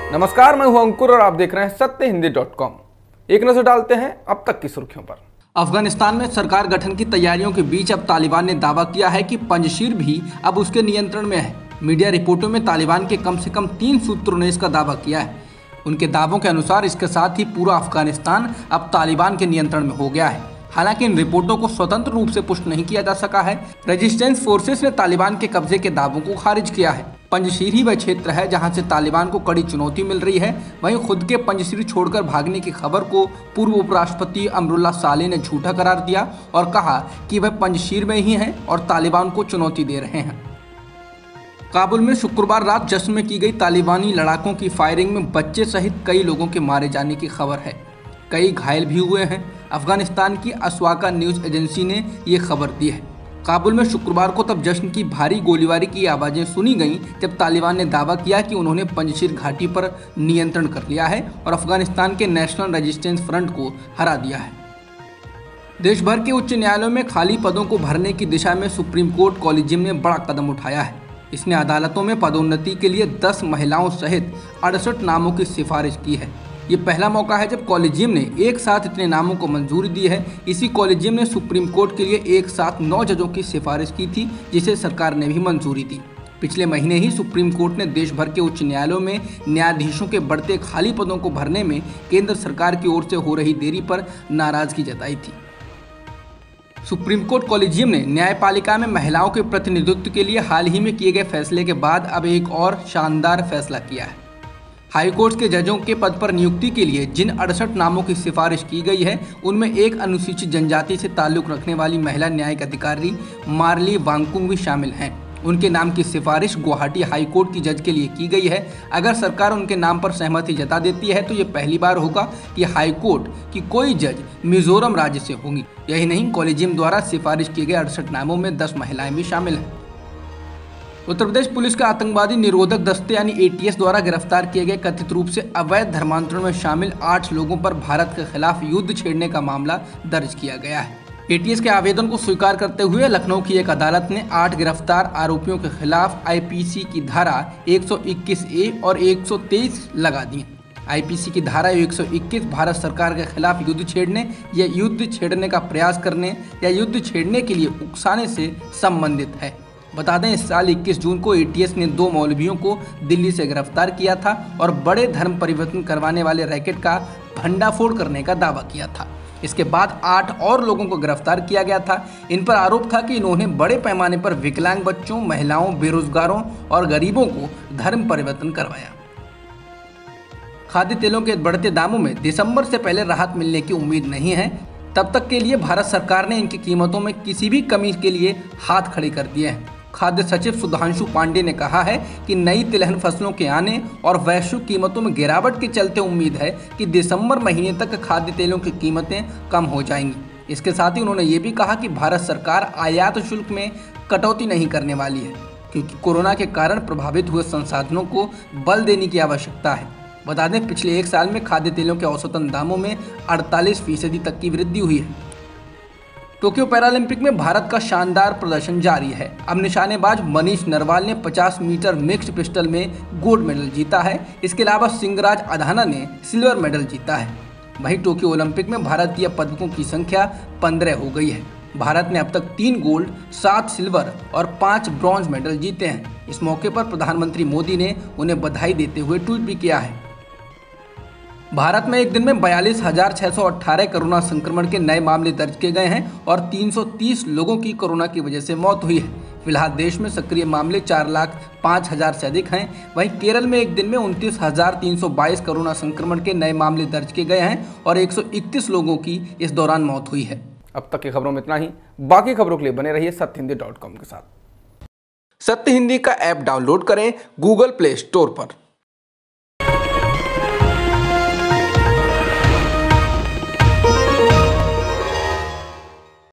नमस्कार, मैं हूं अंकुर और आप देख रहे हैं सत्यहिंदी.com। एक नजर डालते हैं अब तक की सुर्खियों पर। अफगानिस्तान में सरकार गठन की तैयारियों के बीच अब तालिबान ने दावा किया है कि पंजशीर भी अब उसके नियंत्रण में है। मीडिया रिपोर्टों में तालिबान के कम से कम 3 सूत्रों ने इसका दावा किया है। उनके दावों के अनुसार इसके साथ ही पूरा अफगानिस्तान अब तालिबान के नियंत्रण में हो गया है। हालांकि इन रिपोर्टों को स्वतंत्र रूप से पुष्ट नहीं किया जा सका है। रेजिस्टेंस फोर्सेस ने तालिबान के कब्जे के दावों को खारिज किया है। पंजशीर ही वह क्षेत्र है जहां से तालिबान को कड़ी चुनौती मिल रही है। वहीं खुद के पंजशीर छोड़कर भागने की खबर को पूर्व उपराष्ट्रपति अमरुल्लाह सालेह ने झूठा करार दिया और कहा कि वह पंजशीर में ही हैं और तालिबान को चुनौती दे रहे हैं। काबुल में शुक्रवार रात जश्न में की गई तालिबानी लड़ाकों की फायरिंग में बच्चे सहित कई लोगों के मारे जाने की खबर है। कई घायल भी हुए हैं। अफगानिस्तान की अस्वाका न्यूज एजेंसी ने ये खबर दी है। काबुल में शुक्रवार को तब जश्न की भारी गोलीबारी की आवाज़ें सुनी गईं जब तालिबान ने दावा किया कि उन्होंने पंजशीर घाटी पर नियंत्रण कर लिया है और अफगानिस्तान के नेशनल रेजिस्टेंस फ्रंट को हरा दिया है। देश भर के उच्च न्यायालयों में खाली पदों को भरने की दिशा में सुप्रीम कोर्ट कॉलेजियम ने बड़ा कदम उठाया है। इसने अदालतों में पदोन्नति के लिए 10 महिलाओं सहित 68 नामों की सिफारिश की है। ये पहला मौका है जब कॉलेजियम ने एक साथ इतने नामों को मंजूरी दी है। इसी कॉलेजियम ने सुप्रीम कोर्ट के लिए एक साथ 9 जजों की सिफारिश की थी, जिसे सरकार ने भी मंजूरी दी। पिछले महीने ही सुप्रीम कोर्ट ने देश भर के उच्च न्यायालयों में न्यायाधीशों के बढ़ते खाली पदों को भरने में केंद्र सरकार की ओर से हो रही देरी पर नाराजगी जताई थी। सुप्रीम कोर्ट कॉलेजियम ने न्यायपालिका में महिलाओं के प्रतिनिधित्व के लिए हाल ही में किए गए फैसले के बाद अब एक और शानदार फैसला किया है। हाईकोर्ट के जजों के पद पर नियुक्ति के लिए जिन 68 नामों की सिफारिश की गई है, उनमें एक अनुसूचित जनजाति से ताल्लुक रखने वाली महिला न्यायिक अधिकारी मार्ली वांगकुंग भी शामिल हैं। उनके नाम की सिफारिश गुवाहाटी हाईकोर्ट की जज के लिए की गई है। अगर सरकार उनके नाम पर सहमति जता देती है तो ये पहली बार होगा कि हाईकोर्ट की कोई जज मिजोरम राज्य से होंगी। यही नहीं, कॉलेजियम द्वारा सिफारिश किए गए 68 नामों में 10 महिलाएं भी शामिल हैं। उत्तर प्रदेश पुलिस के आतंकवादी निरोधक दस्ते यानी ATS द्वारा गिरफ्तार किए गए कथित रूप से अवैध धर्मांतरण में शामिल 8 लोगों पर भारत के खिलाफ युद्ध छेड़ने का मामला दर्ज किया गया है। ATS के आवेदन को स्वीकार करते हुए लखनऊ की एक अदालत ने 8 गिरफ्तार आरोपियों के खिलाफ IPC की धारा 121A और 123 लगा दी। IPC की धारा 121 भारत सरकार के खिलाफ युद्ध छेड़ने या युद्ध छेड़ने का प्रयास करने या युद्ध छेड़ने के लिए उकसाने से संबंधित है। बता दें, इस साल 21 जून को ATS ने 2 मौलवियों को दिल्ली से गिरफ्तार किया था और बड़े धर्म परिवर्तन करवाने वाले रैकेट का भंडाफोड़ करने का दावा किया था। इसके बाद 8 और लोगों को गिरफ्तार किया गया था। इन पर आरोप था कि इन्होंने बड़े पैमाने पर विकलांग बच्चों, महिलाओं, बेरोजगारों और गरीबों को धर्म परिवर्तन करवाया। खाद्य तेलों के बढ़ते दामों में दिसंबर से पहले राहत मिलने की उम्मीद नहीं है। तब तक के लिए भारत सरकार ने इनकी कीमतों में किसी भी कमी के लिए हाथ खड़े कर दिए हैं। खाद्य सचिव सुधांशु पांडे ने कहा है कि नई तिलहन फसलों के आने और वैश्विक कीमतों में गिरावट के चलते उम्मीद है कि दिसंबर महीने तक खाद्य तेलों की कीमतें कम हो जाएंगी। इसके साथ ही उन्होंने ये भी कहा कि भारत सरकार आयात शुल्क में कटौती नहीं करने वाली है, क्योंकि कोरोना के कारण प्रभावित हुए संसाधनों को बल देने की आवश्यकता है। बता दें, पिछले 1 साल में खाद्य तेलों के औसतन दामों में 48% तक की वृद्धि हुई है। टोक्यो पैरालंपिक में भारत का शानदार प्रदर्शन जारी है। अब निशानेबाज मनीष नरवाल ने 50 मीटर मिक्स्ड पिस्टल में गोल्ड मेडल जीता है। इसके अलावा सिंगराज अधाना ने सिल्वर मेडल जीता है। वहीं टोक्यो ओलंपिक में भारतीय पदकों की संख्या 15 हो गई है। भारत ने अब तक 3 गोल्ड, 7 सिल्वर और 5 ब्रॉन्ज मेडल जीते हैं। इस मौके पर प्रधानमंत्री मोदी ने उन्हें बधाई देते हुए ट्वीट भी किया है। भारत में एक दिन में 42,618 कोरोना संक्रमण के नए मामले दर्ज किए गए हैं और 330 लोगों की कोरोना की वजह से मौत हुई है। फिलहाल देश में सक्रिय मामले 4,05,000 से अधिक हैं। वहीं केरल में एक दिन में 29,322 कोरोना संक्रमण के नए मामले दर्ज किए गए हैं और 131 लोगों की इस दौरान मौत हुई है। अब तक की खबरों में इतना ही। बाकी खबरों के लिए बने रहिए सत्यहिंदी.com के साथ। सत्य हिंदी का ऐप डाउनलोड करें गूगल प्ले स्टोर पर।